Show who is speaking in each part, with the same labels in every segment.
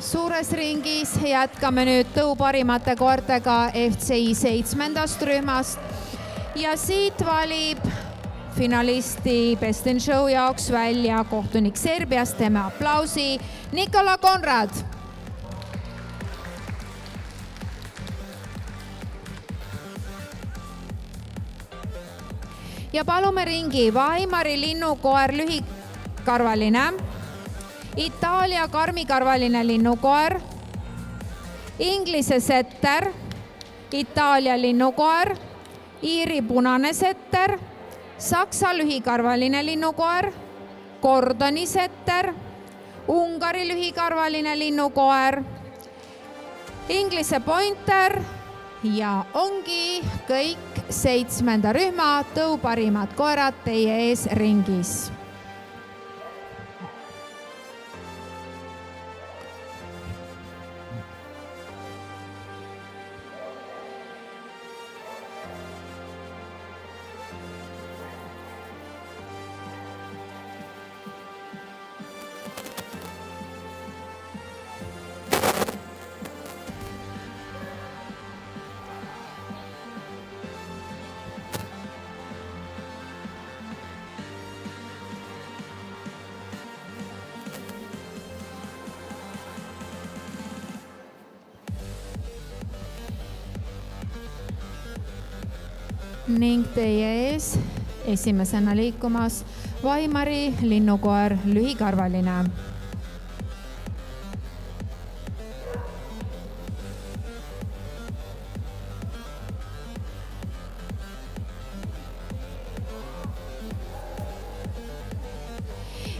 Speaker 1: Suures ringis jätkame nüüd tõu parimate koertega FCI 7. rühmast ja siit valib finalisti Best in Show jaoks välja kohtunik Serbiast, teeme aplausi, Nikola Konrad. Ja palume ringi Vaimari linnukoer lühikarvaline, Itaalia karmikarvaline linnukoer, Inglise setter, Itaalia linnukoer, Iiri punane setter, Saksa lühikarvaline linnukoer, Gordoni setter, Ungari lühikarvaline linnukoer, Inglise pointer ja ongi kõik 7. rühma tõu parimad koerad teie ees ringis. Ning teie ees esimesena liikumas Vaimari linnukoer lühikarvaline.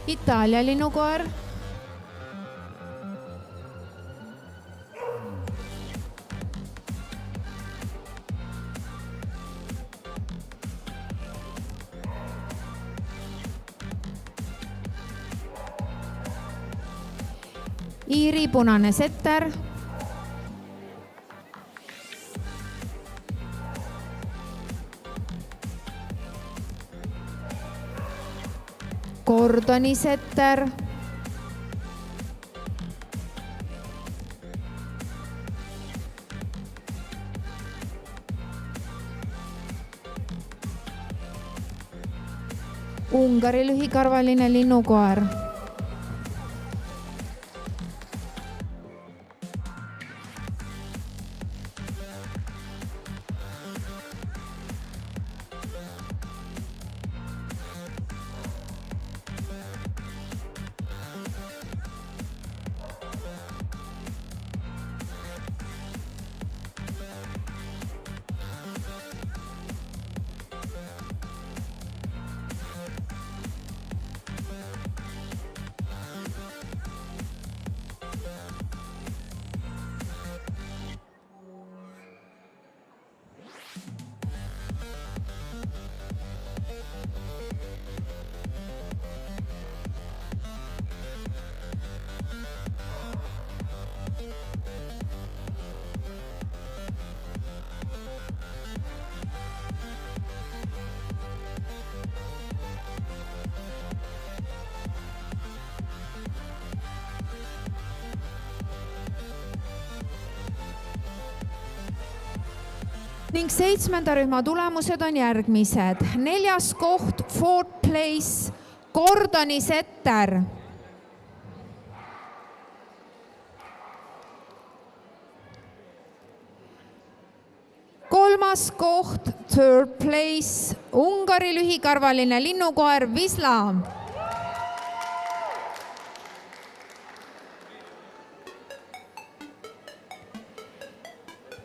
Speaker 1: Itaalia linnukoer, Iiri punane setter, Gordoni setter, Ungari lühikarvaline linnukoer, ning 7. rühma tulemused on järgmised. 4. koht, 4th place, Gordoni setter. 3. koht, 3rd place, Ungari lühikarvaline linnukoer Visla.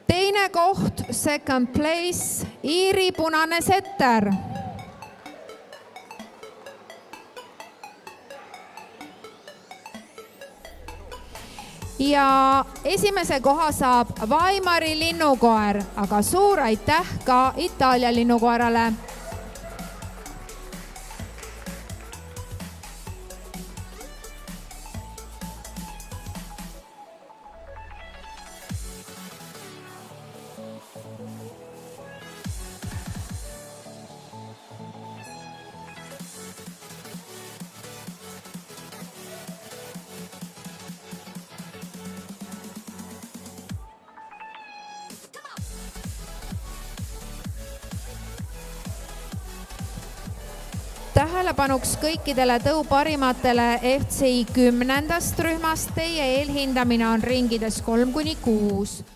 Speaker 1: 2. koht, 2nd place, Iiri punane setter. Ja esimese koha saab Vaimari linnukoer, aga suur aitäh ka Itaalia linnukoerale. tähelepanuks kõikidele tõu parimatele FCI 10. rühmast. Teie eelhindamine on ringides 3-6.